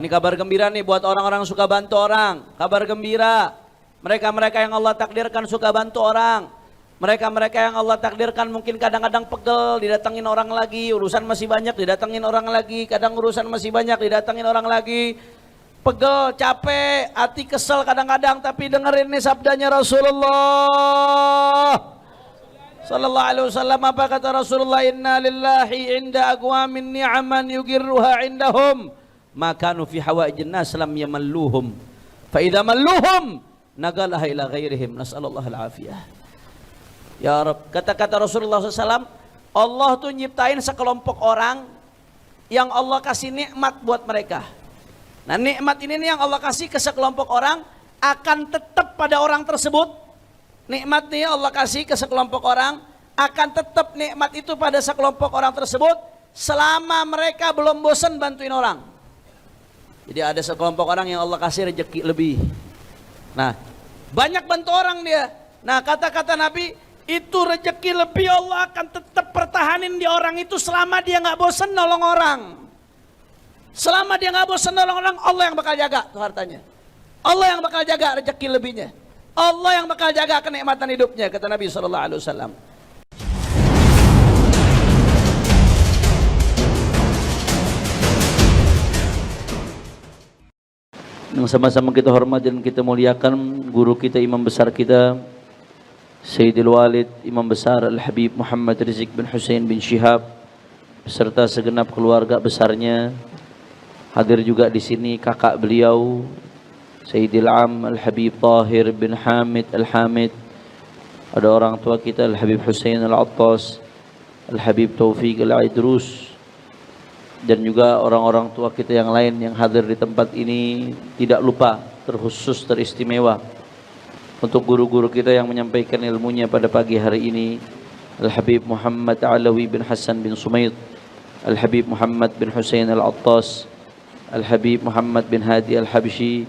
Ini kabar gembira nih buat orang-orang suka bantu orang. Kabar gembira. Mereka-mereka yang Allah takdirkan suka bantu orang. Mereka-mereka yang Allah takdirkan mungkin kadang-kadang pegel, didatengin orang lagi. Urusan masih banyak, didatengin orang lagi. Kadang urusan masih banyak, didatengin orang lagi. Pegel, capek, hati kesel kadang-kadang. Tapi dengerin nih sabdanya Rasulullah Sallallahu alaihi wasallam. Apa kata Rasulullah? Inna lillahi inda aqwamin ni'aman yugirruha indahum makanu fi hawaijin nas lam yamalluhum fa idza malluhum nagalaha ila ghairihim nasallallahu alafiyah. Ya Rabb, kata-kata Rasulullah SAW, Allah tuh nyiptain sekelompok orang yang Allah kasih nikmat buat mereka. Nah, nikmat ini nih yang Allah kasih ke sekelompok orang akan tetap pada orang tersebut. Nikmat nih Allah kasih ke sekelompok orang akan tetap nikmat itu pada sekelompok orang tersebut selama mereka belum bosan bantuin orang. Jadi ada sekelompok orang yang Allah kasih rezeki lebih. Nah, banyak bantu orang dia. Nah, kata-kata Nabi, itu rezeki lebih Allah akan tetap pertahanin di orang itu selama dia nggak bosan nolong orang. Selama dia nggak bosan nolong orang, Allah yang bakal jaga tuh hartanya. Allah yang bakal jaga rezeki lebihnya. Allah yang bakal jaga kenikmatan hidupnya, kata Nabi SAW. Yang sama-sama kita hormat dan kita muliakan guru kita, imam besar kita, Sayyidil Walid, Imam Besar Al-Habib Muhammad Rizik bin Hussein bin Syihab, beserta segenap keluarga besarnya. Hadir juga di sini kakak beliau, Sayyidil Am Al-Habib Tahir bin Hamid Al-Hamid. Ada orang tua kita Al-Habib Hussein Al-Attas, Al-Habib Taufik Al-Idrus, dan juga orang-orang tua kita yang lain yang hadir di tempat ini. Tidak lupa, terkhusus teristimewa untuk guru-guru kita yang menyampaikan ilmunya pada pagi hari ini, Al-Habib Muhammad Alawi bin Hasan bin Sumaid, Al-Habib Muhammad bin Hussein Al-Attas, Al-Habib Muhammad bin Hadi Al-Habshi.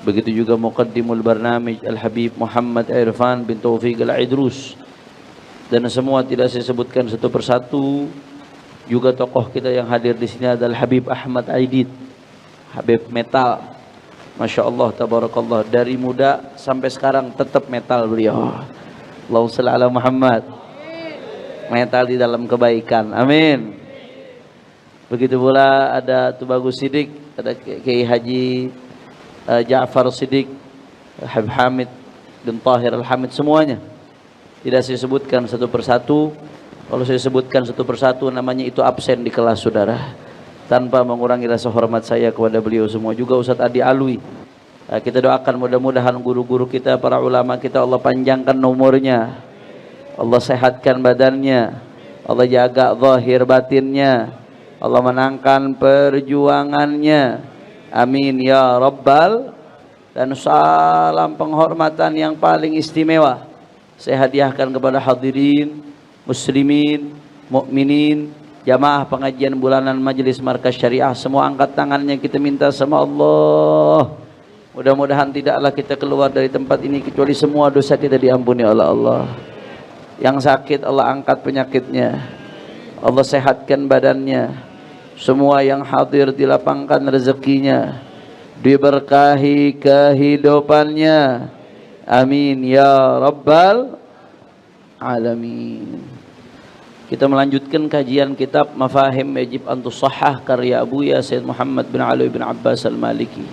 Begitu juga Muqaddimul Barnamij Al-Habib Muhammad Irfan bin Taufik Al-Idrus. Dan semua tidak saya sebutkan satu persatu. Juga tokoh kita yang hadir di sini adalah Habib Ahmad Aidid, Habib metal. Masya Allah, tabarakallah, dari muda sampai sekarang tetap metal beliau. Allahumma shalli ala Muhammad. Metal di dalam kebaikan, amin. Begitu pula ada Tubagus Sidik, ada Kiai Haji Ja'far Sidik, Habib Hamid bin Tahir Al-Hamid, semuanya tidak saya sebutkan satu persatu. Kalau saya sebutkan satu persatu namanya itu absen di kelas saudara, tanpa mengurangi rasa hormat saya kepada beliau semua. Juga Ustadz Adi Alwi, kita doakan mudah-mudahan guru-guru kita, para ulama kita, Allah panjangkan umurnya, Allah sehatkan badannya, Allah jaga zahir batinnya, Allah menangkan perjuangannya, amin ya rabbal. Dan salam penghormatan yang paling istimewa saya hadiahkan kepada hadirin muslimin, mukminin, jamaah pengajian bulanan Majelis Markas Syariah. Semua angkat tangannya, kita minta sama Allah, mudah-mudahan tidaklah kita keluar dari tempat ini kecuali semua dosa kita diampuni oleh Allah. Yang sakit Allah angkat penyakitnya, Allah sehatkan badannya. Semua yang hadir dilapangkan rezekinya, diberkahi kehidupannya, amin ya rabbal alamin. Kita melanjutkan kajian kitab Mafahim Yajib an Tusahhah karya Abuya Sayyid Muhammad bin Ali bin Abbas Al-Maliki.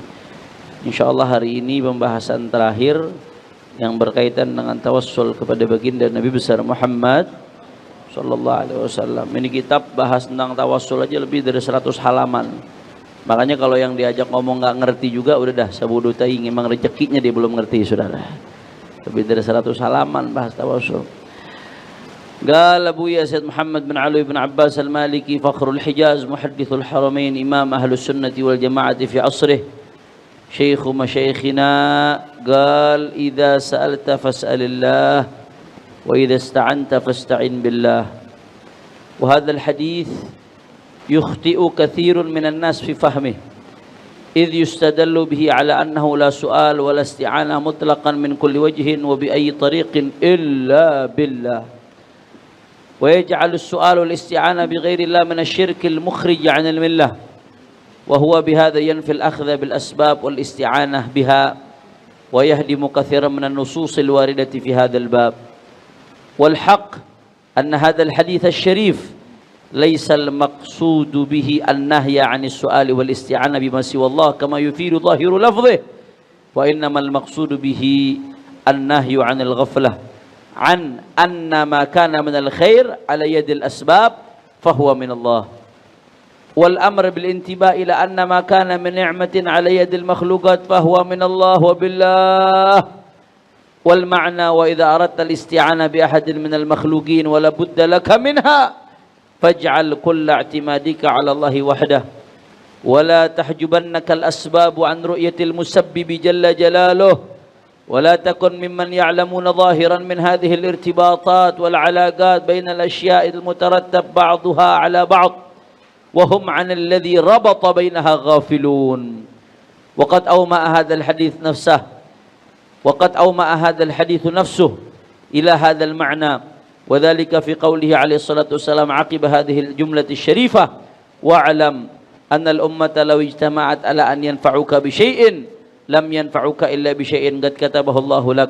InsyaAllah hari ini pembahasan terakhir yang berkaitan dengan tawassul kepada baginda Nabi besar Muhammad Sallallahu Alaihi Wasallam. Ini kitab bahas tentang tawassul aja lebih dari 100 halaman. Makanya kalau yang diajak ngomong nggak ngerti juga udah dah sabudu taing, memang rezekinya dia belum ngerti saudara. Lebih dari 100 halaman bahas tawassul. قال أبويا سيد محمد بن علي بن عباس المالكي فخر الحجاز محدث الحرمين إمام أهل السنة والجماعة في عصره شيخ مشايخنا قال إذا سألت فاسأل الله وإذا استعنت فاستعن بالله. وهذا الحديث يخطئ كثير من الناس في فهمه إذ يستدل به على أنه لا سؤال ولا استعانة مطلقا من كل وجه وبأي طريق إلا بالله. ويجعل السؤال والاستعانة بغير الله من الشرك المخرج عن الملة وهو بهذا ينفي الأخذ بالأسباب والاستعانة بها ويهدم كثيرا من النصوص الواردة في هذا الباب. والحق أن هذا الحديث الشريف ليس المقصود به النهي عن السؤال والاستعانة بما سوى الله كما يفيد ظاهر لفظه، وإنما المقصود به النهي عن الغفلة عن أن ما كان من الخير على يد الأسباب فهو من الله، والأمر بالانتباه إلى أن ما كان من نعمة على يد المخلوقات فهو من الله وبالله. والمعنى وإذا أردت الاستعانة بأحد من المخلوقين ولا بد لك منها فاجعل كل اعتمادك على الله وحده، ولا تحجبنك الأسباب عن رؤية المسبب جل جلاله، ولا تكن ممن يعلمون ظاهرا من هذه الارتباطات والعلاقات بين الأشياء المترتب بعضها على بعض وهم عن الذي ربط بينها غافلون. وقد أومأ هذا الحديث نفسه إلى هذا المعنى، وذلك في قوله عليه الصلاة والسلام عقب هذه الجملة الشريفة: واعلم أن الأمة لو اجتمعت على أن ينفعوك بشيء لم ينفعوك إلا بشيء قد كتبه الله لك،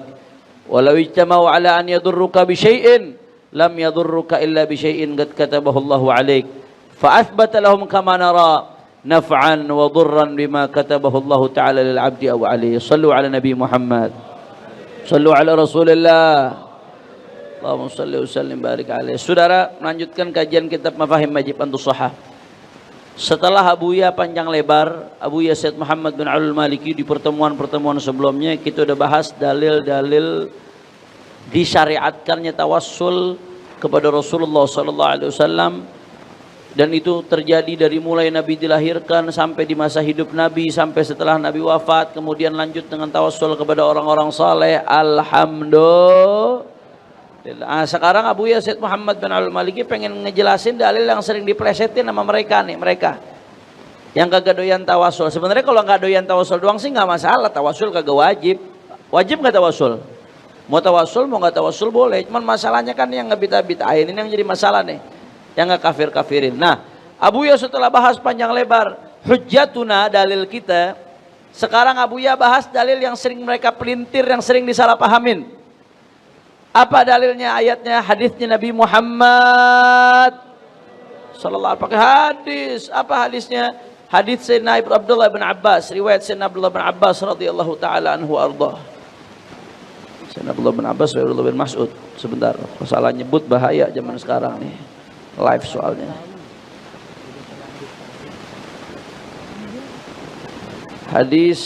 ولو اجتمعوا على أن يضرك بشيء لم يضرك إلا بشيء قد كتبه الله عليك، فأثبت لهم كما نرى نفعا وضرا بما كتبه الله تعالى للعبد أو عليه. صلوا على نبي محمد، صلوا على رسول الله، Allahumma salli wa sallim barik alaih. Saudara, melanjutkan kajian kitab Mafahim Majib An-Nusahah. Setelah Abuya panjang lebar, Abuya Syed Muhammad bin Alul Maliki di pertemuan-pertemuan sebelumnya kita sudah bahas dalil-dalil disyariatkannya tawassul kepada Rasulullah sallallahu alaihi wasallam, dan itu terjadi dari mulai Nabi dilahirkan sampai di masa hidup Nabi, sampai setelah Nabi wafat, kemudian lanjut dengan tawassul kepada orang-orang saleh. Alhamdulillah. Sekarang Abuya Syed Muhammad bin Alul Maliki pengen ngejelasin dalil yang sering diplesetin sama mereka yang kagak doyan tawassul. Sebenarnya kalau nggak doyan tawassul doang sih nggak masalah, tawassul kagak wajib. Wajib nggak tawassul? Mau tawassul mau nggak tawassul boleh. Cuman masalahnya kan yang ngebita-bitain ini yang jadi masalah nih, yang nggak kafir-kafirin. Nah, Abuya setelah bahas panjang lebar hujjatuna, dalil kita, sekarang Abuya bahas dalil yang sering mereka pelintir, yang sering disalahpahamin. Apa dalilnya? Ayatnya, hadisnya Nabi Muhammad sallallahu alaihi wasallam. Pakai hadis. Apa hadisnya? Hadis Sayyidina Abdullah bin Abbas, riwayat Sayyidina Abdullah bin Abbas radhiyallahu taala anhu ardah. Sayyidina Abdullah bin Abbas, Abdullah bin Mas'ud. Sebentar, salah nyebut bahaya zaman sekarang nih. Live soalnya. Hadis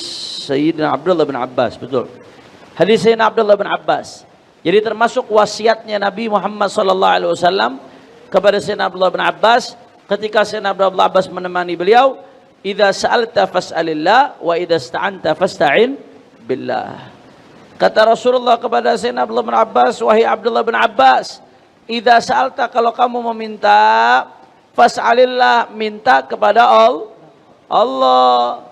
Sayyidina Abdullah bin Abbas, betul. Hadis Sayyidina Abdullah bin Abbas. Jadi termasuk wasiatnya Nabi Muhammad sallallahu alaihi wasallam kepada Sayyidina Abdullah bin Abbas ketika Sayyidina Abdullah bin Abbas menemani beliau, "Idza sa'alta fas'alillah wa idza ista'anta fasta'in billah." Kata Rasulullah kepada Sayyidina Abdullah bin Abbas, "Wahai Abdullah bin Abbas, idza sa'alta, kalau kamu meminta, fas'alillah, minta kepada Allah.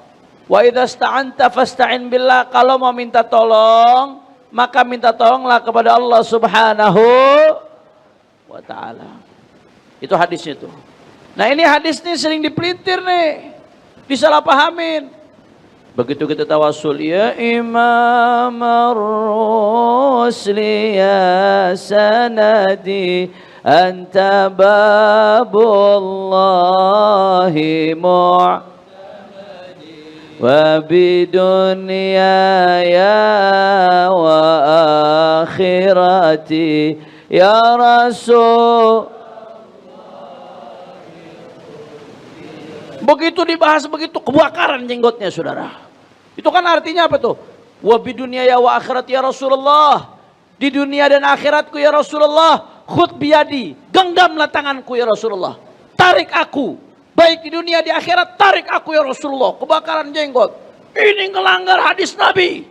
Wa idza ista'anta fasta'in billah, kalau mau minta tolong, maka minta tolonglah kepada Allah Subhanahu wa ta'ala." Itu hadisnya tuh. Nah, ini hadis nih sering dipelintir nih, disalahpahamin. Begitu kita tawassul, ya Imam ar-rusli ya sanadi anta babullahi wa bidunyaya wa akhirati ya Rasul. Begitu dibahas begitu, kebakaran jenggotnya saudara. Itu kan artinya apa tuh? Wa bidunyaya wa akhirati ya Rasulullah. Di dunia dan akhiratku ya Rasulullah. Khud biyadi, genggamlah tanganku ya Rasulullah. Tarik aku. Baik di dunia di akhirat, tarik aku ya Rasulullah. Kebakaran jenggot. Ini ngelanggar hadis Nabi.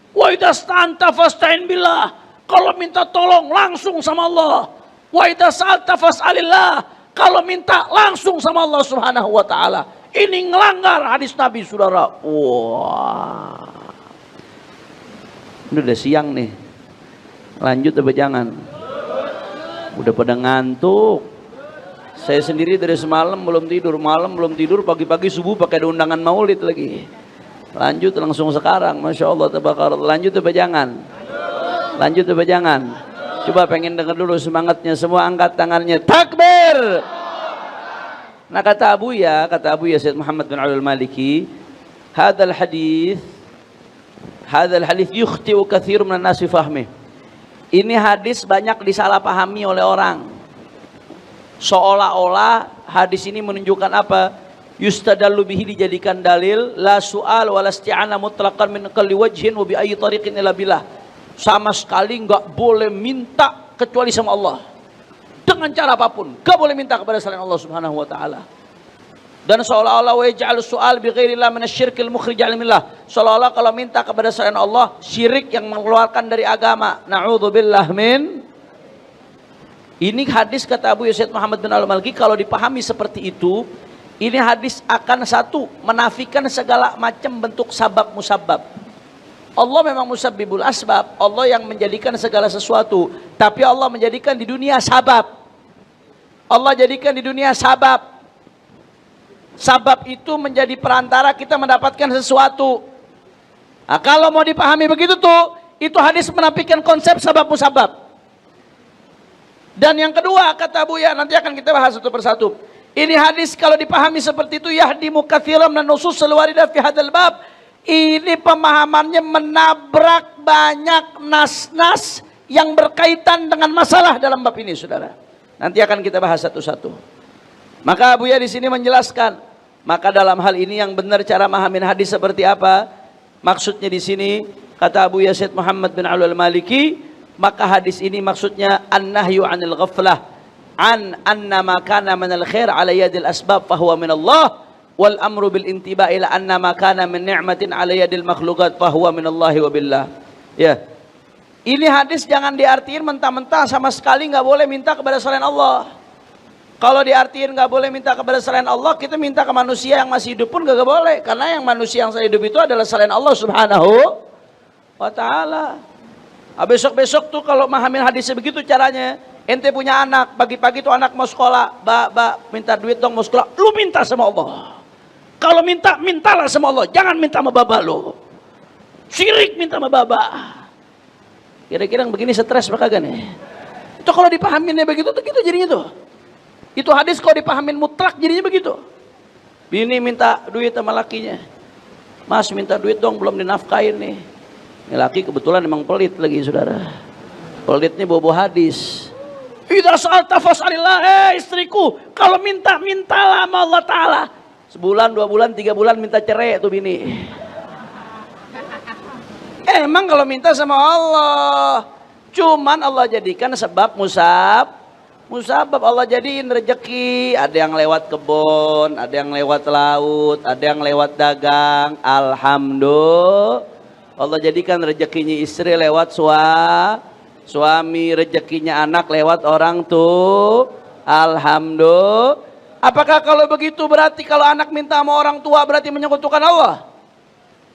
Wa idza sta'anta fasta'in billah. Kalau minta tolong langsung sama Allah. Wa idza sa'alta fas'alillah. Kalau minta langsung sama Allah Subhanahu wa taala. Ini ngelanggar hadis Nabi, saudara. Wah. Ini udah siang nih. Lanjut apa jangan? Udah pada ngantuk. Saya sendiri dari semalam belum tidur, malam belum tidur, pagi-pagi subuh pakai ada undangan maulid lagi. Lanjut langsung sekarang, Masya Allah, tabarakallah. Lanjut apa jangan? Lanjut apa jangan? Coba pengen dengar dulu semangatnya, semua angkat tangannya, takbir. Nah kata Abu ya Sayyid Muhammad bin Abdul Maliki, hadal hadis yukhti'u katsirun minan nasi fahmi. Ini hadis banyak disalahpahami oleh orang. Seolah-olah hadis ini menunjukkan apa? Yustadallu bihi, dijadikan dalil, la su'al wa la isti'ana mutlaqan min kulli wajhin wa bi ayyi tariqin illa billah. Sama sekali enggak boleh minta kecuali sama Allah. Dengan cara apapun, enggak boleh minta kepada selain Allah Subhanahu wa taala. Dan seolah-olah wa yaj'al su'al bi ghairillah minasyirkil mukhrij 'anillah. Seolah-olah kalau minta kepada selain Allah, syirik yang mengeluarkan dari agama. Na'udzubillah min. Ini hadis kata Abu Yazid Muhammad bin Al-Maliki, kalau dipahami seperti itu, ini hadis akan satu, menafikan segala macam bentuk sabab musabab. Allah memang musabbibul asbab, Allah yang menjadikan segala sesuatu, tapi Allah menjadikan di dunia sabab. Allah jadikan di dunia sabab. Sabab itu menjadi perantara kita mendapatkan sesuatu. Nah, kalau mau dipahami begitu tuh, itu hadis menafikan konsep sabab musabab. Dan yang kedua kata Abu ya, nanti akan kita bahas satu persatu. Ini hadis kalau dipahami seperti itu, yahdimu katsiran minan nusus al-waridah fi hadzal bab. Ini pemahamannya menabrak banyak nas-nas yang berkaitan dengan masalah dalam bab ini, saudara. Nanti akan kita bahas satu-satu. Maka Abu ya di sini menjelaskan, maka dalam hal ini yang benar cara memahami hadis seperti apa? Maksudnya di sini kata Abu Yazid Muhammad bin Abdul Maliki, maka hadis ini maksudnya an-nahyu 'anil ghaflah an anna ma kana min al-khair 'ala yadil asbab fa huwa min Allah, wal amru bil intiba ila anna ma kana min ni'matin 'ala yadil makhluqat fa huwa min Allah wa billah. Ya. Ini hadis jangan diartiin mentah-mentah sama sekali nggak boleh minta kepada selain Allah. Kalau diartiin nggak boleh minta kepada selain Allah, kita minta ke manusia yang masih hidup pun nggak boleh, karena yang manusia yang hidup itu adalah selain Allah Subhanahu wa taala. Besok-besok tuh kalau memahami hadisnya begitu caranya, ente punya anak, pagi-pagi tuh anak mau sekolah, Mbak, minta duit dong mau sekolah, lu minta sama Allah. Kalau minta, mintalah sama Allah, jangan minta sama baba lu. Syirik minta sama baba. Kira-kira yang begini stres apa kagak nih? Itu kalau dipahaminnya begitu tuh gitu jadinya tuh. Itu hadis kalau dipahamin mutlak jadinya begitu. Bini minta duit sama lakinya. Mas minta duit dong, belum dinafkain nih. Ini laki kebetulan emang pelit lagi, saudara. Pelitnya bobo hadis. Idza sa'alta fas'alillah, istriku, kalau minta, mintalah sama Allah Ta'ala. Sebulan, 2 bulan, 3 bulan minta cerai tuh bini. Emang kalau minta sama Allah. Cuman Allah jadikan sebab musabab, Allah jadiin rezeki. Ada yang lewat kebun, ada yang lewat laut, ada yang lewat dagang. Alhamdulillah, Allah jadikan rezekinya istri lewat suami, rezekinya anak lewat orang tuh. Alhamdulillah. Apakah kalau begitu berarti kalau anak minta sama orang tua berarti menyekutukan Allah?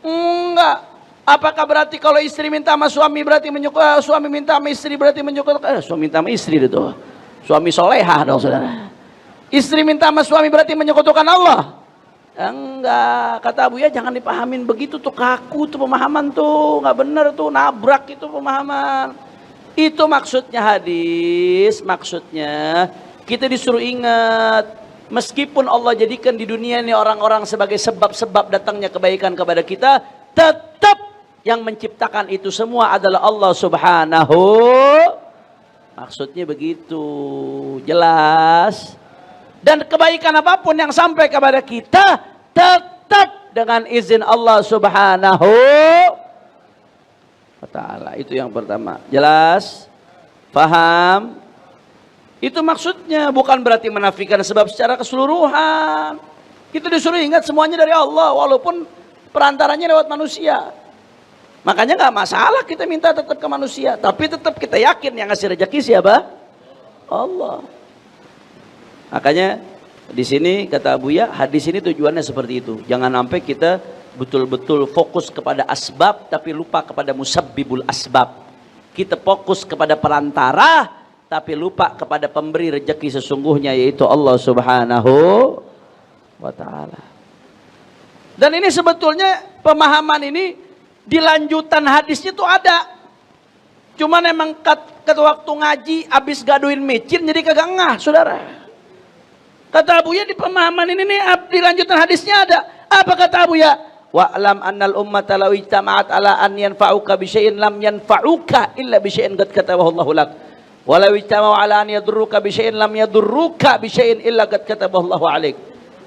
Enggak. Apakah berarti kalau istri minta sama suami berarti menyekutukan, suami minta sama istri berarti menyekutukan? Suami minta sama istri itu. Suami solehah dong, saudara. Istri minta sama suami berarti menyekutukan Allah? Enggak. Kata Abu ya jangan dipahamin begitu tuh, kaku tuh pemahaman tuh, nggak bener tuh, nabrak itu pemahaman. Itu maksudnya hadis, maksudnya kita disuruh ingat, meskipun Allah jadikan di dunia ini orang-orang sebagai sebab-sebab datangnya kebaikan kepada kita, tetap yang menciptakan itu semua adalah Allah Subhanahu. Maksudnya begitu, jelas. Dan kebaikan apapun yang sampai kepada kita tetap dengan izin Allah Subhanahu wa ta'ala. Itu yang pertama. Jelas? Paham? Itu maksudnya, bukan berarti menafikan sebab secara keseluruhan. Kita disuruh ingat semuanya dari Allah, walaupun perantaranya lewat manusia. Makanya nggak masalah kita minta tetap ke manusia, tapi tetap kita yakin yang ngasih rezeki siapa? Allah. Makanya di sini kata Abu ya, hadis ini tujuannya seperti itu. Jangan sampai kita betul-betul fokus kepada asbab tapi lupa kepada musabbibul asbab. Kita fokus kepada perantara, tapi lupa kepada pemberi rezeki sesungguhnya, yaitu Allah Subhanahu wa ta'ala. Dan ini sebetulnya pemahaman ini di lanjutan hadisnya itu ada. Cuman emang waktu ngaji habis gaduin micin jadi kagak ngah, saudara. Kata Abuya di pemahaman ini nih di lanjutan hadisnya ada. Apa kata Abuya? Wa'lam annal ummata law ijtama'at ala an yanfa'uka bi syai'in lam yanfa'uka illa bi syai'in qad katabahu Allahu lak. Walau ijtama'u ala an yadurruka bi syai'in lam yadurruka bi syai'in illa qad katabahu Allahu alaik.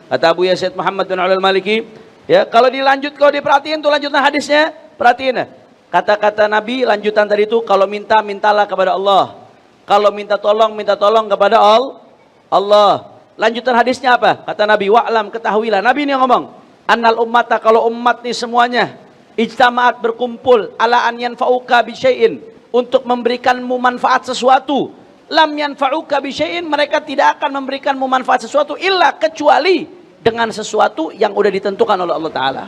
Kata Abuya Said Muhammad bin Alal Maliki, ya, kalau diperhatiin tuh lanjutan hadisnya, perhatiin ya. Kata-kata Nabi lanjutan tadi itu, kalau minta, mintalah kepada Allah. Kalau minta tolong kepada Allah. Lanjutan hadisnya apa? Kata Nabi, wa'lam, ketahuilah. Nabi ini yang ngomong, annal ummata, kalau umat nih semuanya, ijtama'at, berkumpul, ala an yanfa'uka bi syai'in, untuk memberikanmu manfaat sesuatu. Lam yanfa'uka bi syai'in, mereka tidak akan memberikanmu manfaat sesuatu, illa, kecuali dengan sesuatu yang udah ditentukan oleh Allah Ta'ala.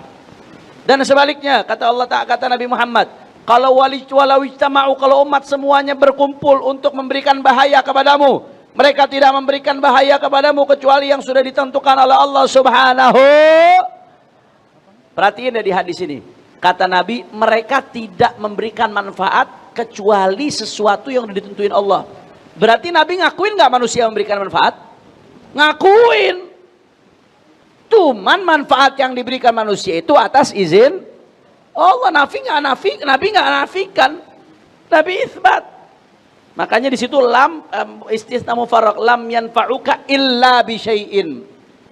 Dan sebaliknya, kata Allah Ta'ala, kata Nabi Muhammad, kalau walau ijtama'u, kalau umat semuanya berkumpul untuk memberikan bahaya kepadamu, mereka tidak memberikan bahaya kepadamu kecuali yang sudah ditentukan oleh Allah Subhanahu. Perhatiin ya di hadis ini. Kata Nabi, mereka tidak memberikan manfaat kecuali sesuatu yang sudah ditentuin Allah. Berarti Nabi ngakuin nggak manusia memberikan manfaat? Ngakuin. Cuman manfaat yang diberikan manusia itu atas izin Allah. Nabi nggak nafikan, Nabi isbat. Makanya di situ lam istisna mufarraq, lam yanfa'uka illa bi syai'in.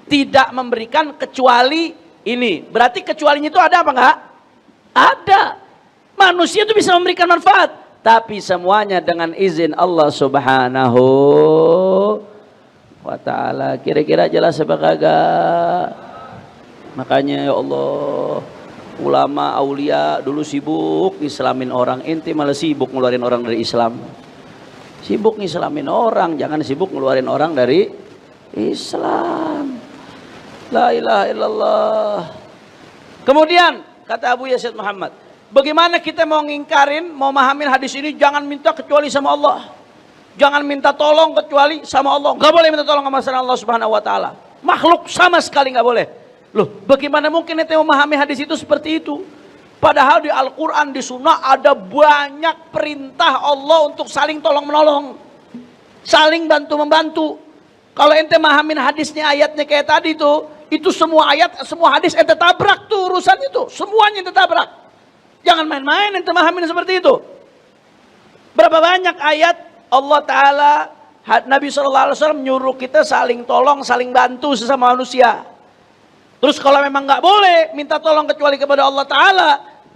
Tidak memberikan kecuali ini. Berarti kecualinya itu ada apa enggak? Ada. Manusia itu bisa memberikan manfaat, tapi semuanya dengan izin Allah Subhanahu wa ta'ala. Kira-kira jelas apa kagak? Makanya ya Allah, ulama aulia dulu sibuk islamin orang, ente malah sibuk ngeluarin orang dari Islam. Sibuk ngislamin orang, jangan sibuk ngeluarin orang dari Islam. La ilaha illallah. Kemudian kata Abu Yazid Muhammad, bagaimana kita mau ngingkarin, mau mahamin hadis ini, jangan minta kecuali sama Allah. Jangan minta tolong kecuali sama Allah. Gak boleh minta tolong sama Allah Subhanahu wa ta'ala. Makhluk sama sekali gak boleh. Loh, bagaimana mungkin ente memahami hadis itu seperti itu? Padahal di Al-Quran, di Sunnah ada banyak perintah Allah untuk saling tolong-menolong. Saling bantu-membantu. Kalau ente mahamin hadisnya, ayatnya kayak tadi tuh, itu semua ayat, semua hadis ente tabrak tuh urusan itu. Semuanya ente tabrak. Jangan main-main ente mahamin seperti itu. Berapa banyak ayat Allah Ta'ala, Nabi SAW menyuruh kita saling tolong, saling bantu sesama manusia. Terus kalau memang nggak boleh minta tolong kecuali kepada Allah Ta'ala,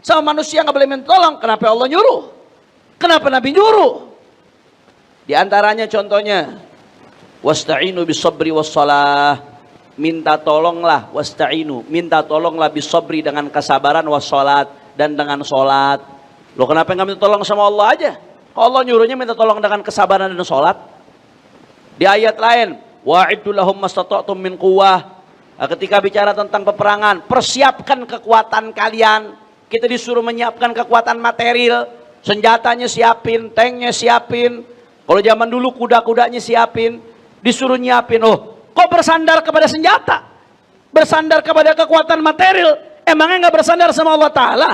sama manusia nggak boleh minta tolong, kenapa Allah nyuruh? Kenapa Nabi nyuruh? Di antaranya contohnya, wasta'inu bisabri wassalah, minta tolonglah, wasta'inu, minta tolonglah bisabri, dengan kesabaran, wassalat, dan dengan sholat. Loh, kenapa nggak minta tolong sama Allah aja? Allah nyuruhnya minta tolong dengan kesabaran dan sholat. Di ayat lain, wa'iddu lahum mastata'tum min quwwah. Ketika bicara tentang peperangan, persiapkan kekuatan kalian. Kita disuruh menyiapkan kekuatan material, senjatanya siapin, tanknya siapin. Kalau zaman dulu kuda-kudanya siapin, disuruh nyiapin. Oh, kok bersandar kepada senjata? Bersandar kepada kekuatan material? Emangnya nggak bersandar sama Allah Ta'ala?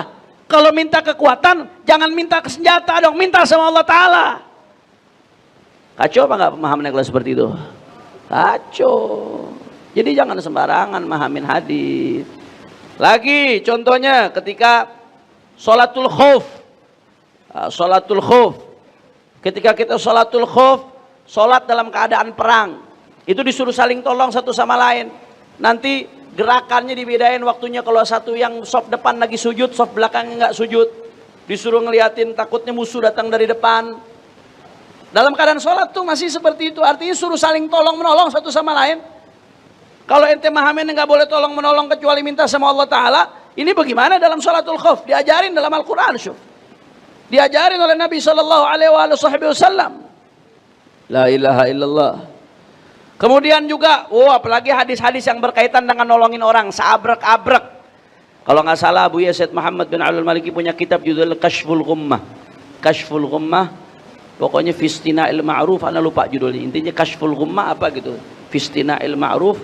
Kalau minta kekuatan, jangan minta ke senjata dong, minta sama Allah Ta'ala. Kacau apa nggak pemahaman kalau seperti itu? Kacau. Jadi jangan sembarangan mahamin hadis. Lagi contohnya ketika sholatul khauf. Sholatul khauf. Ketika kita sholatul khauf, sholat dalam keadaan perang, itu disuruh saling tolong satu sama lain. Nanti gerakannya dibedain waktunya, kalau satu yang saf depan lagi sujud, saf belakangnya nggak sujud. Disuruh ngeliatin, takutnya musuh datang dari depan. Dalam keadaan sholat tuh masih seperti itu. Artinya suruh saling tolong menolong satu sama lain. Kalau ente mahamin nggak boleh tolong menolong kecuali minta sama Allah Ta'ala, ini bagaimana dalam sholatul khauf? Diajarin dalam Al-Quran. Diajarin oleh Nabi SAW. La ilaha illallah. Kemudian juga, apalagi hadis-hadis yang berkaitan dengan nolongin orang, seabrek-abrek. Kalau nggak salah, Abu Yazid Muhammad bin Alal Maliki punya kitab judul Kashful Ghummah. Kashful Ghummah, Pokoknya fistina'il ma'ruf, ana lupa judulnya. Intinya kashful ghummah apa gitu. Fistina'il ma'ruf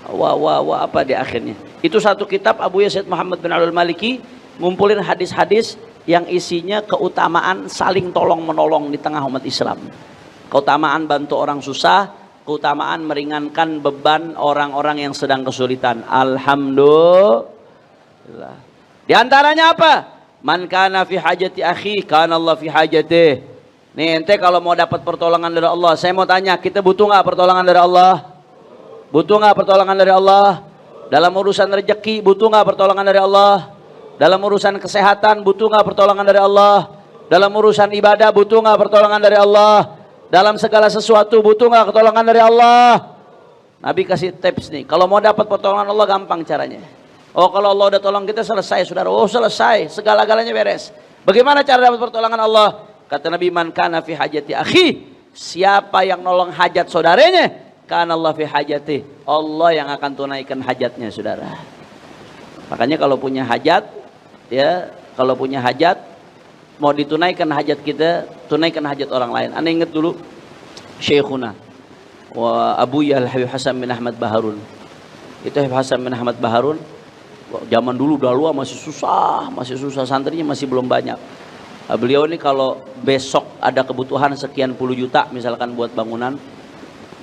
wa apa di akhirnya. Itu satu kitab Abu Yazid Muhammad bin Abdul Maliki ngumpulin hadis-hadis yang isinya keutamaan saling tolong menolong di tengah umat Islam. Keutamaan bantu orang susah, keutamaan meringankan beban orang-orang yang sedang kesulitan. Alhamdulillah. Di antaranya apa? Man kana fi hajati akhi, kana Allah fi hajatih. Nih ente kalau mau dapat pertolongan dari Allah, saya mau tanya, kita butuh nggak pertolongan dari Allah? Butuh nggak pertolongan dari Allah? Dalam urusan rezeki butuh nggak pertolongan dari Allah? Dalam urusan kesehatan butuh nggak pertolongan dari Allah? Dalam urusan ibadah butuh nggak pertolongan dari Allah? Dalam segala sesuatu butuh nggak pertolongan dari Allah? Nabi kasih tips nih, kalau mau dapat pertolongan Allah gampang caranya. Oh kalau Allah udah tolong kita selesai saudara, oh selesai, segala-galanya beres. Bagaimana cara dapat pertolongan Allah? Kata Nabi, man kana fi hajati akhi, siapa yang nolong hajat saudaranya, kana Allah fi hajati, Allah yang akan tunaikan hajatnya saudara. Makanya kalau punya hajat, ya kalau punya hajat, mau ditunaikan hajat kita, tunaikan hajat orang lain. Anda ingat dulu Syekhuna wa Abuya Al-Habib Hasan bin Ahmad Baharun. Itu Habib Hasan bin Ahmad Baharun zaman dulu dahulu masih susah santrinya masih belum banyak. Beliau ini kalau besok ada kebutuhan sekian puluh juta misalkan buat bangunan,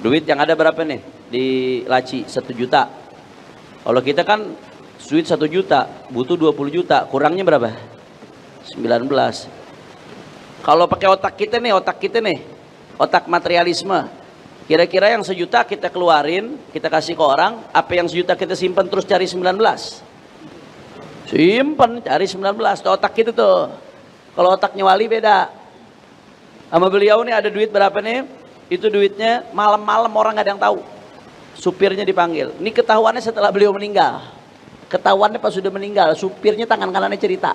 duit yang ada berapa nih di laci? 1 juta. Kalau kita kan duit 1 juta butuh 20 juta, kurangnya berapa? 19. Kalau pakai otak kita nih, otak materialisme, kira-kira yang 1 juta kita keluarin, kita kasih ke orang, apa yang 1 juta kita simpan terus cari 19? Simpan cari 19, itu otak kita tuh. Kalau otaknya wali beda. Sama beliau nih ada duit berapa nih? Itu duitnya malam-malam orang gak ada yang tahu. Supirnya dipanggil. Ini ketahuannya setelah beliau meninggal. Ketahuannya pas sudah meninggal, supirnya tangan kanannya cerita.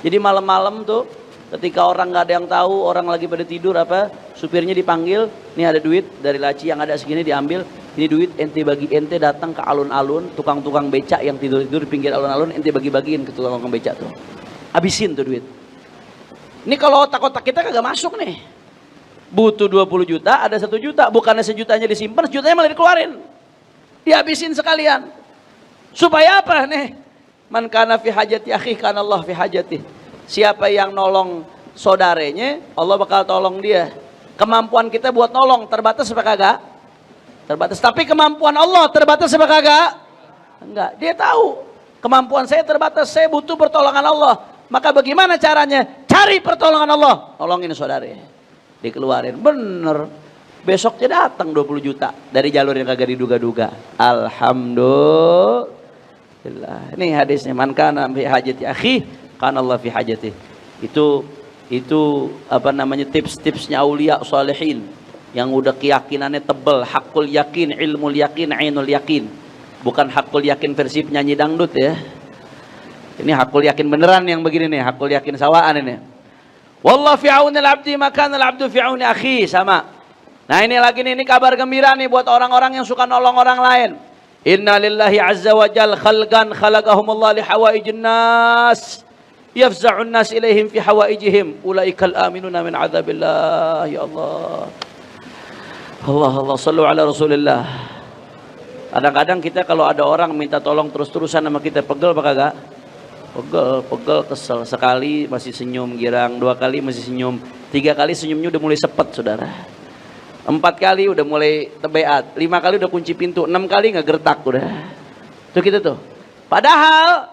Jadi malam-malam tuh ketika orang gak ada yang tahu, orang lagi pada tidur apa, supirnya dipanggil, ini ada duit dari laci yang ada segini diambil. Ini duit ente bagi, ente datang ke alun-alun, tukang-tukang becak yang tidur-tidur di pinggir alun-alun, ente bagi-bagiin ke tukang-tukang becak tuh. Habisin tuh duit. Ini kalau otak-otak kita kagak masuk nih. Butuh 20 juta, ada 1 juta. Bukannya 1 jutanya disimpan, 1 jutanya malah dikeluarin. Dihabisin sekalian. Supaya apa nih? Man kana fi hajati akhi, kana Allah fi hajati. Siapa yang nolong saudaranya, Allah bakal tolong dia. Kemampuan kita buat nolong terbatas apa kagak? Terbatas. Tapi kemampuan Allah terbatas apa kagak? Enggak. Dia tahu kemampuan saya terbatas, saya butuh pertolongan Allah. Maka bagaimana caranya? Cari pertolongan Allah. Tolongin saudara. Dikeluarin. Bener. Besoknya datang 20 juta. Dari jalur yang kagak diduga-duga. Alhamdulillah. Ini hadisnya. Man kana fi hajati akhi, kana Allah fi hajati. Itu apa namanya, tips-tipsnya aulia salihin. Yang udah keyakinannya tebel. Hakul yakin, ilmul yakin, ainul yakin. Bukan hakul yakin versi penyanyi dangdut ya. Ini hakul yakin beneran yang begini nih, hakul yakin sawaan ini. Wallahu fi auni al-'abdi ma kana al-'abdu fi auni akhi, sama. Nah ini lagi nih, ini kabar gembira nih buat orang-orang yang suka nolong orang lain. Inna lillahi azza wa jal khalqan khalaqahumullah li hawaijin nas. Yafza'un nas ilaihim fi hawaijihim. Ulaikal aminuna min adzabillah. Ya Allah. Allah sallu ala Rasulillah. Kadang-kadang kita kalau ada orang minta tolong terus-terusan sama kita, pegel apa kagak? Pegel, kesel. Sekali masih senyum girang, 2 kali masih senyum, 3 kali senyumnya udah mulai sepet saudara, 4 kali udah mulai tebeat, 5 kali udah kunci pintu, 6 kali nggak gertak udah. Tuh kita tuh. Padahal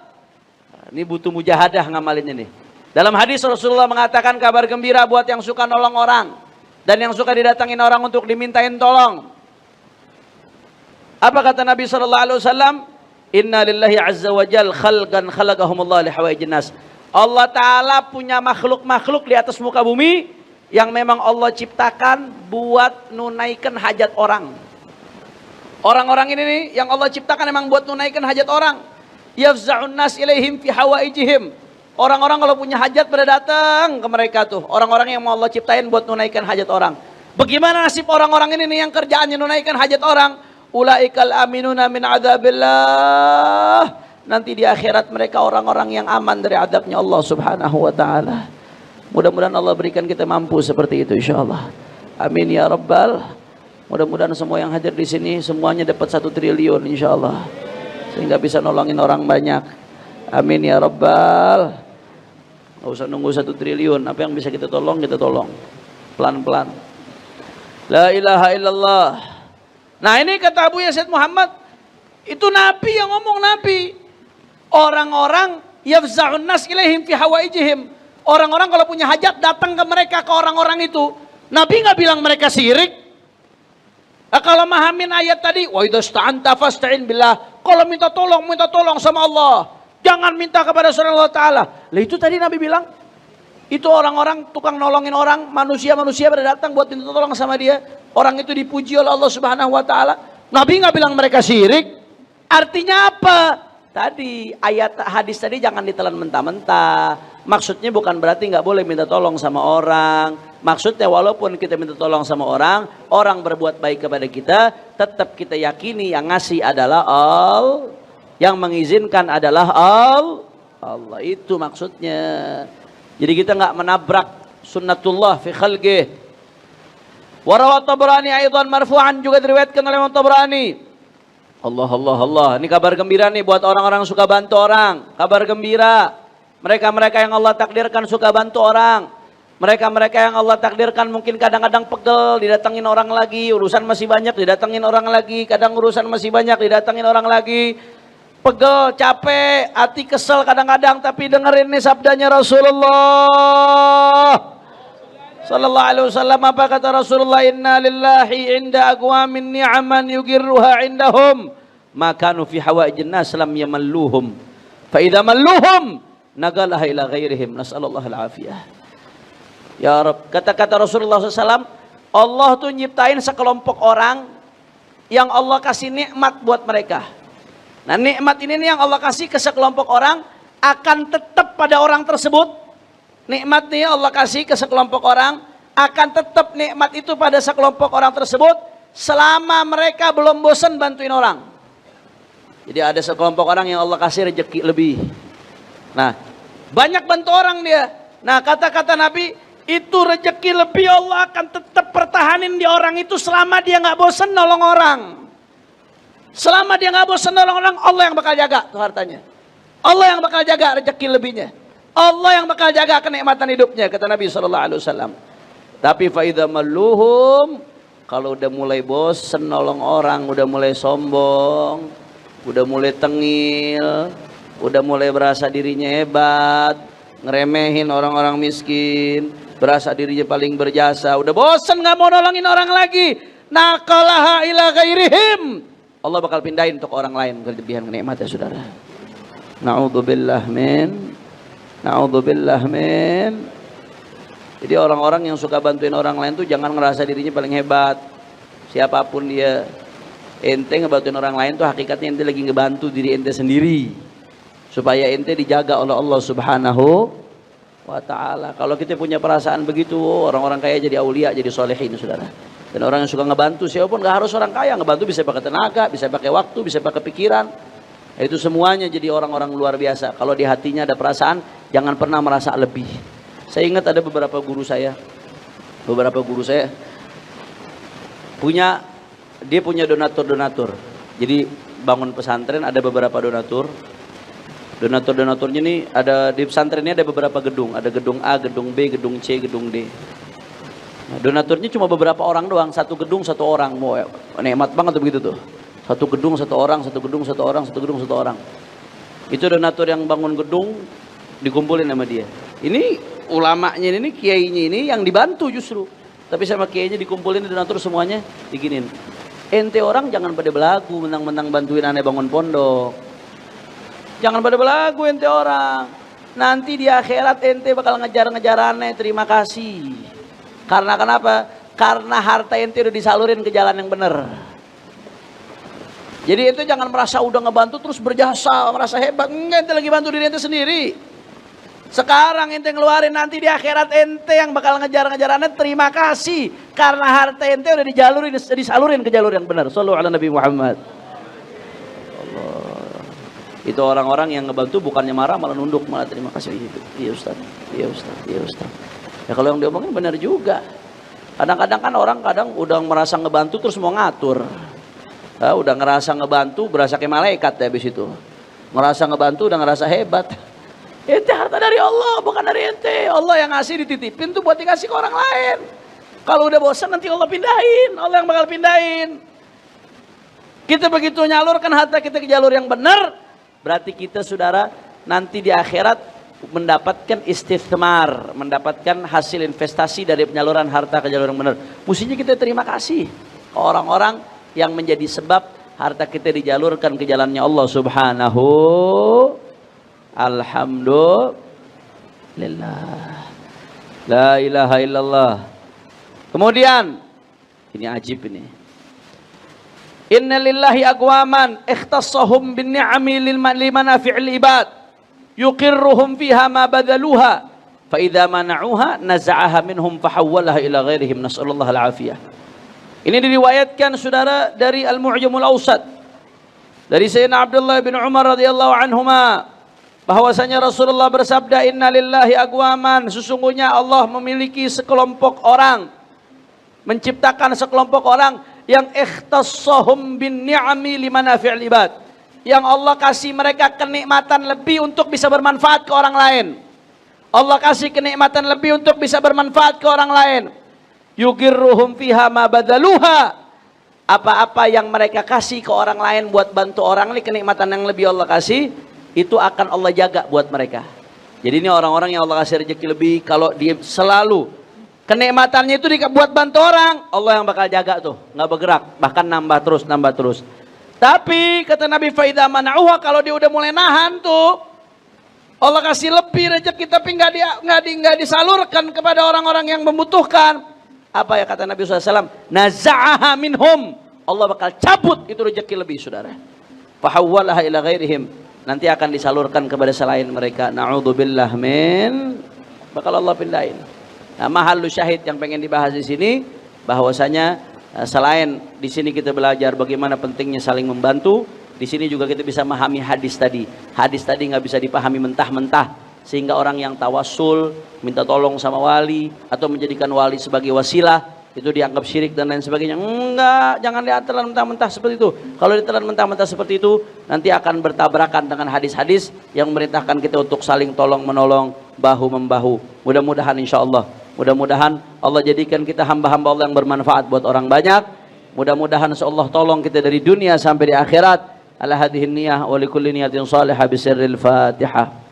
ini butuh mujahadah ngamalinnya nih. Dalam hadis Rasulullah mengatakan kabar gembira buat yang suka nolong orang dan yang suka didatangin orang untuk dimintain tolong. Apa kata Nabi SAW? Inna lillahi azza wa jal khalqan khalaqahumullah li hawaijin nas. Allah Ta'ala punya makhluk-makhluk di atas muka bumi yang memang Allah ciptakan buat nunaikan hajat orang. Orang-orang ini nih yang Allah ciptakan memang buat nunaikan hajat orang. Yafza'un nas ilaihim fi hawaijihim. Orang-orang kalau punya hajat pada datang ke mereka tuh. Orang-orang yang mau Allah ciptain buat nunaikan hajat orang. Bagaimana nasib orang-orang ini nih yang kerjaannya nunaikan hajat orang? Ulaikal aminuna min adzabillah. Nanti di akhirat mereka orang-orang yang aman dari adabnya Allah Subhanahu wa taala. Mudah-mudahan Allah berikan kita mampu seperti itu insyaallah. Amin ya rabbal. Mudah-mudahan semua yang hadir di sini semuanya dapat 1 triliun insyaallah. Sehingga bisa nolongin orang banyak. Amin ya rabbal. Nggak usah nunggu 1 triliun. Apa yang bisa kita tolong, kita tolong. Pelan-pelan. La ilaha illallah. Nah ini kata Abu Yazid Muhammad. Itu Nabi yang ngomong Nabi. Orang-orang yafza'un nas ilaihim fi hawaijihim. Orang-orang kalau punya hajat datang ke mereka, ke orang-orang itu. Nabi nggak bilang mereka syirik. Nah, kalau mahamin ayat tadi, wa idasta'anta fasta'in billah. Kalau minta tolong sama Allah. Jangan minta kepada selain Allah Ta'ala. Lah itu tadi Nabi bilang. Itu orang-orang tukang nolongin orang, manusia-manusia pada datang buat minta tolong sama dia. Orang itu dipuji oleh Allah Subhanahu Wa Ta'ala. Nabi nggak bilang mereka syirik. Artinya apa? Tadi ayat hadis tadi jangan ditelan mentah-mentah. Maksudnya bukan berarti nggak boleh minta tolong sama orang. Maksudnya walaupun kita minta tolong sama orang, orang berbuat baik kepada kita, tetap kita yakini yang ngasih adalah Allah, yang mengizinkan adalah Allah. Itu maksudnya. Jadi kita nggak menabrak sunnatullah fi khalqih. Wa rawat Tabrani aidan marfu'an, juga diriwayatkan oleh Imam Tabrani. Allah. Ini kabar gembira nih buat orang-orang suka bantu orang. Kabar gembira. Mereka-mereka yang Allah takdirkan suka bantu orang. Mereka-mereka yang Allah takdirkan mungkin kadang-kadang pegel, didatengin orang lagi, urusan masih banyak, didatengin orang lagi, kadang urusan masih banyak, didatengin orang lagi. Pegel, capek, hati kesel kadang-kadang, tapi dengerin nih sabdanya Rasulullah sallallahu alaihi wasallam. Apa kata Rasulullah? Inna lillahi inda aqwamin ni'aman yugirruha indahum makanu fi hawaijin nas lam yamalluhum fa idza malluhum nagalaha ila ghairihim nasallallahu alafiyah. Ya Rabb, kata-kata Rasulullah SAW, Allah tuh nyiptain sekelompok orang yang Allah kasih nikmat buat mereka. Nah nikmat ini nih yang Allah kasih ke sekelompok orang akan tetap pada orang tersebut. Nikmat nih Allah kasih ke sekelompok orang akan tetap nikmat itu pada sekelompok orang tersebut selama mereka belum bosan bantuin orang. Jadi ada sekelompok orang yang Allah kasih rezeki lebih. Nah banyak bantu orang dia. Nah kata-kata Nabi, itu rezeki lebih Allah akan tetap pertahanin di orang itu selama dia nggak bosan nolong orang. Selama dia nggak bosan nolong orang, Allah yang bakal jaga tuh hartanya. Allah yang bakal jaga rezeki lebihnya. Allah yang bakal jaga kenikmatan hidupnya, kata Nabi SAW. Tapi faida malluhum, kalau udah mulai bosan nolong orang, udah mulai sombong, udah mulai tengil, udah mulai berasa dirinya hebat, ngeremehin orang-orang miskin, berasa dirinya paling berjasa, udah bosan nggak mau nolongin orang lagi, nakalaha ila ghairihim, Allah bakal pindahin untuk orang lain kelebihan kenikmatan saudara. Na'udzubillah min. Jadi orang-orang yang suka bantuin orang lain tuh jangan ngerasa dirinya paling hebat. Siapapun dia, ente ngebantuin orang lain tuh hakikatnya ente lagi ngebantu diri ente sendiri, supaya ente dijaga oleh Allah Subhanahu wa Ta'ala. Kalau kita punya perasaan begitu, orang-orang kaya jadi aulia, jadi solehin saudara. Dan orang yang suka ngebantu, siapapun, gak harus orang kaya, ngebantu bisa pakai tenaga, bisa pakai waktu, bisa pakai pikiran. Itu semuanya jadi orang-orang luar biasa. Kalau di hatinya ada perasaan, jangan pernah merasa lebih. Saya ingat ada beberapa guru saya dia punya donatur. Jadi bangun pesantren ada beberapa donatur. Donaturnya ini ada di pesantrennya ada beberapa gedung. Ada gedung A, gedung B, gedung C, gedung D. Nah, donaturnya cuma beberapa orang doang. Satu gedung satu orang. Mau nikmat banget tuh begitu tuh. Satu gedung satu orang, satu gedung satu orang, satu gedung satu orang. Itu donatur yang bangun gedung dikumpulin sama dia. Ini ulamanya ini, kiainya ini yang dibantu justru. Tapi sama kiainya dikumpulin donatur semuanya diginin. Ente orang jangan pada belagu menang-menang bantuin aneh bangun pondok. Jangan pada belagu ente orang. Nanti di akhirat ente bakal ngejar-ngejar aneh terima kasih. Karena kenapa? Karena harta ente udah disalurin ke jalan yang benar. Jadi ente jangan merasa udah ngebantu terus berjasa, merasa hebat. Enggak, ente lagi bantu diri ente sendiri. Sekarang ente ngeluarin, nanti di akhirat ente yang bakal ngejar-ngejar aneh terima kasih. Karena harta ente udah disalurin ke jalur yang benar. Shallallahu ala Nabi Muhammad. Allah. Itu orang-orang yang ngebantu bukannya marah malah nunduk, malah terima kasih. Iya Ustaz, iya Ustaz, iya Ustaz. Ya kalau yang diomongin benar juga. Kadang-kadang kan orang udah merasa ngebantu terus mau ngatur. Ya, udah ngerasa ngebantu berasa kayak malaikat ya habis itu. Ngerasa ngebantu udah ngerasa hebat. Ente harta dari Allah, bukan dari ente. Allah yang ngasih dititipin tuh buat dikasih ke orang lain. Kalau udah bosan nanti Allah pindahin. Allah yang bakal pindahin. Kita begitu nyalurkan harta kita ke jalur yang benar, berarti kita saudara nanti di akhirat mendapatkan istithmar, mendapatkan hasil investasi dari penyaluran harta ke jalur yang benar. Mestinya kita terima kasih ke orang-orang yang menjadi sebab harta kita dijalurkan ke jalannya Allah Subhanahu. Alhamdulillah. La ilaha illallah. Kemudian ini ajib ini. Inna lillahi aqwaman ikhtassahum bin ni'ami limanafi'il ibad yuqirruhum fiha ma badaluha fa idza mana'uha naza'aha minhum fahawwalaha ila ghairihim nas'allallahu al-afiyah. Ini diriwayatkan saudara dari Al-Mu'jamul Awsat dari Sayyidina Abdullah bin Umar radhiyallahu anhuma bahwasanya Rasulullah bersabda, inna lillahi aqwaman, sesungguhnya Allah memiliki sekelompok orang, menciptakan sekelompok orang yang ikhtassahum bin ni'ami limanafi'il ibad, yang Allah kasih mereka kenikmatan lebih untuk bisa bermanfaat ke orang lain. Allah kasih kenikmatan lebih untuk bisa bermanfaat ke orang lain. Yugirruhum fiha ma badaluha, apa-apa yang mereka kasih ke orang lain buat bantu orang, ini kenikmatan yang lebih Allah kasih, itu akan Allah jaga buat mereka. Jadi ini orang-orang yang Allah kasih rezeki lebih, kalau dia selalu kenikmatannya itu buat bantu orang, Allah yang bakal jaga tuh, nggak bergerak, bahkan nambah terus. Tapi kata Nabi faida mana'uha, kalau dia udah mulai nahan tuh, Allah kasih lebih rezeki tapi nggak disalurkan kepada orang-orang yang membutuhkan. Apa ya kata Nabi SAW? Naza'aha minhum, Allah bakal cabut itu rezeki lebih saudara. Fahawwalaha ila ghairihim, nanti akan disalurkan kepada selain mereka. Na'udzubillah min, bakal Allah pindahin. Nah, mahallu syahid yang pengen dibahas di sini bahwasanya selain di sini kita belajar bagaimana pentingnya saling membantu, di sini juga kita bisa memahami hadis tadi. Hadis tadi nggak bisa dipahami mentah-mentah, sehingga orang yang tawassul minta tolong sama wali atau menjadikan wali sebagai wasilah itu dianggap syirik dan lain sebagainya. Enggak, jangan ditelan mentah-mentah seperti itu. Kalau ditelan mentah-mentah seperti itu, nanti akan bertabrakan dengan hadis-hadis yang memerintahkan kita untuk saling tolong menolong, bahu membahu. Mudah-mudahan insyaallah, mudah-mudahan Allah jadikan kita hamba-hamba Allah yang bermanfaat buat orang banyak. Mudah-mudahan Allah tolong kita dari dunia sampai di akhirat. Ala hadhihi niyah wa likulli niyatin salihah bisirril Fatihah.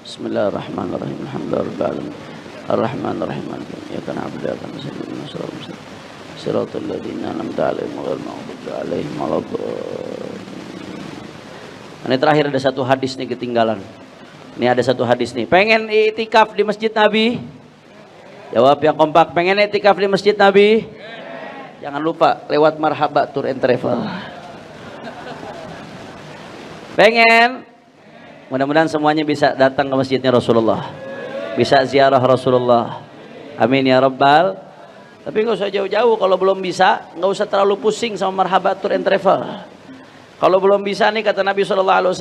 Bismillahirrahmanirrahim. Alhamdulillahirabbil alamin. Arrahmanirrahim. Iyyaka na'budu wa iyyaka nasta'in. Shiratal ladzina an'amta 'alaihim ghairil maghdubi 'alaihim waladdallin. Ini terakhir ada satu hadis nih ketinggalan. Ini ada satu hadis nih. Pengen iktikaf di Masjid Nabi? Jawab yang kompak. Pengen iktikaf di Masjid Nabi? Jangan lupa lewat Marhaba Tour and Travel. Pengen? Mudah-mudahan semuanya bisa datang ke masjidnya Rasulullah, bisa ziarah Rasulullah. Amin ya Rabbal. Tapi nggak usah jauh-jauh. Kalau belum bisa, nggak usah terlalu pusing sama Marhaba Tour and Travel. Kalau belum bisa nih kata Nabi SAW,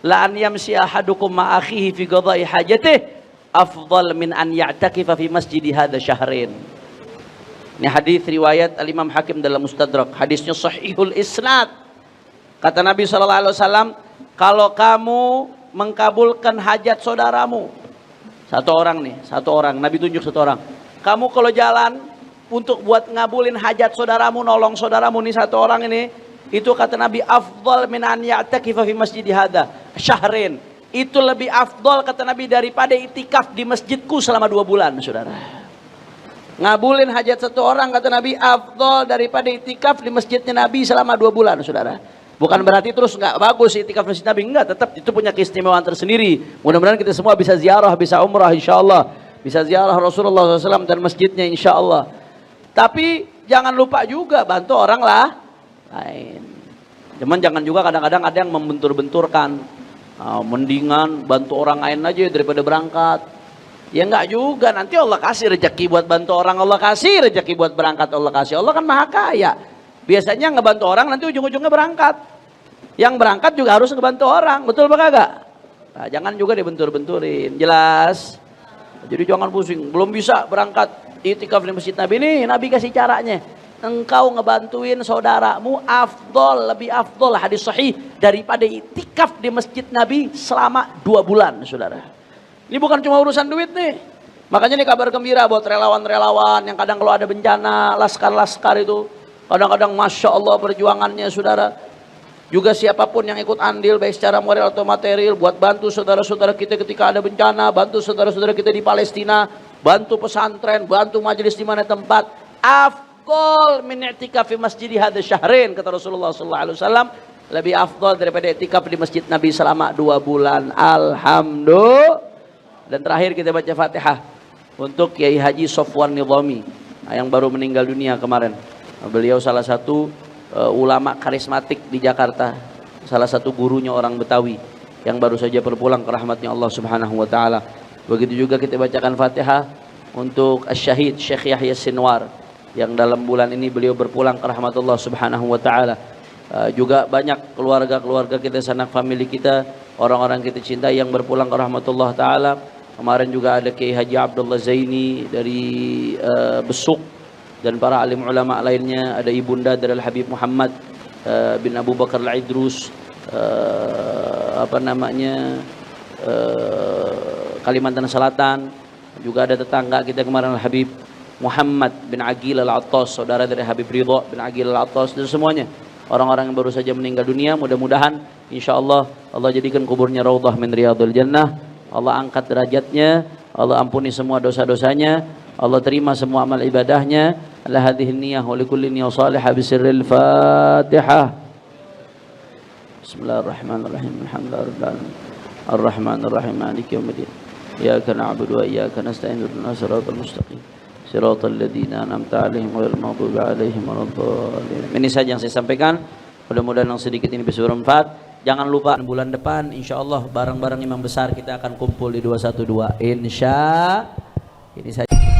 la an yamsi ahadukum ma akhihi fi qada'i hajatihi afdal min an ya'takifa fi masjidi hadza syahrin. Ini hadis riwayat Al-Imam Hakim dalam Mustadrak. Hadisnya sahihul isnad. Kata Nabi SAW, kalau kamu mengkabulkan hajat saudaramu, satu orang, Nabi tunjuk satu orang. Kamu kalau jalan untuk buat ngabulin hajat saudaramu, nolong saudaramu nih satu orang ini, itu kata Nabi afdal min an ya'takifa fi masjidi hadza syahrin. Itu lebih afdal kata Nabi daripada itikaf di masjidku selama 2 bulan, saudara. Ngabulin hajat satu orang kata Nabi afdal daripada itikaf di masjidnya Nabi selama 2 bulan, saudara. Bukan berarti terus nggak bagus itikaf masjid Nabi, enggak, tetap itu punya keistimewaan tersendiri. Mudah-mudahan kita semua bisa ziarah, bisa umrah insyaallah, bisa ziarah Rasulullah SAW dan masjidnya insyaallah. Tapi jangan lupa juga bantu orang lain. Cuman jangan juga kadang-kadang ada yang membentur-benturkan. Mendingan bantu orang lain aja daripada berangkat. Ya enggak juga, nanti Allah kasih rezeki buat bantu orang, Allah kasih rezeki buat berangkat, Allah kasih. Allah kan maha kaya. Biasanya ngebantu orang nanti ujung-ujungnya berangkat. Yang berangkat juga harus ngebantu orang, betul apa kagak? Nah, jangan juga dibentur-benturin. Jelas? Jadi jangan pusing, belum bisa berangkat itikaf di Masjid Nabi. Nih Nabi kasih caranya. Engkau ngebantuin saudaramu afdol, lebih afdol hadis sahih daripada itikaf di Masjid Nabi selama 2 bulan, saudara. Ini bukan cuma urusan duit nih. Makanya ini kabar gembira buat relawan-relawan yang kadang kalau ada bencana, laskar-laskar itu kadang-kadang Masya Allah perjuangannya, saudara. Juga siapapun yang ikut andil baik secara moral atau material buat bantu saudara-saudara kita ketika ada bencana, bantu saudara-saudara kita di Palestina, bantu pesantren, bantu majelis di mana tempat. Afdol min i'tikaf fi masjid hadza syahrain, kata Rasulullah sallallahu alaihi wasallam, lebih afdol daripada i'tikaf di Masjid Nabi selama 2 bulan. Alhamdulillah. Dan terakhir kita baca Fatihah untuk Kiai Haji Sofwan Nidhami yang baru meninggal dunia kemarin. Beliau salah satu ulama karismatik di Jakarta, salah satu gurunya orang Betawi yang baru saja berpulang ke rahmatnya Allah Subhanahu wa taala. Begitu juga kita bacakan Fatihah untuk Asy-Syahid Syekh Yahya Sinwar yang dalam bulan ini beliau berpulang ke rahmat Allah Subhanahu wa taala. Juga banyak keluarga-keluarga kita, sanak famili kita, orang-orang kita cinta yang berpulang ke rahmatullah taala. Kemarin juga ada Kiai Haji Abdullah Zaini dari Besuk dan para alim ulama lainnya, ada ibunda dari Habib Muhammad bin Abu Bakar Al-Idrus, Kalimantan Selatan. Juga ada tetangga kita kemarin Habib Muhammad bin Aqil Al-Attas, saudara dari Habib Ridha bin Aqil Al-Attas, dan semuanya orang-orang yang baru saja meninggal dunia. Mudah-mudahan insyaallah Allah jadikan kuburnya raudhah min riyadhil jannah, Allah angkat derajatnya, Allah ampuni semua dosa-dosanya, Allah terima semua amal ibadahnya. Ala hadhihi niyyah wa likulli niyyah salihah bisirril Fatihah. Bismillahirrahmanirrahim. Alhamdulillahirabbil alamin. Arrahmanir rahim. Maliki yaumiddin. Iyyaka na'budu wa iyyaka nasta'in. Ihdinas siratal mustaqim. Siratal ladzina an'amta 'alaihim ghairil maghdubi 'alaihim waladdallin. Ini saja yang saya sampaikan. Mudah-mudahan yang sedikit ini bisa bermanfaat. Jangan lupa bulan depan insyaallah bareng-bareng imam besar kita akan kumpul di 212. Ini saja.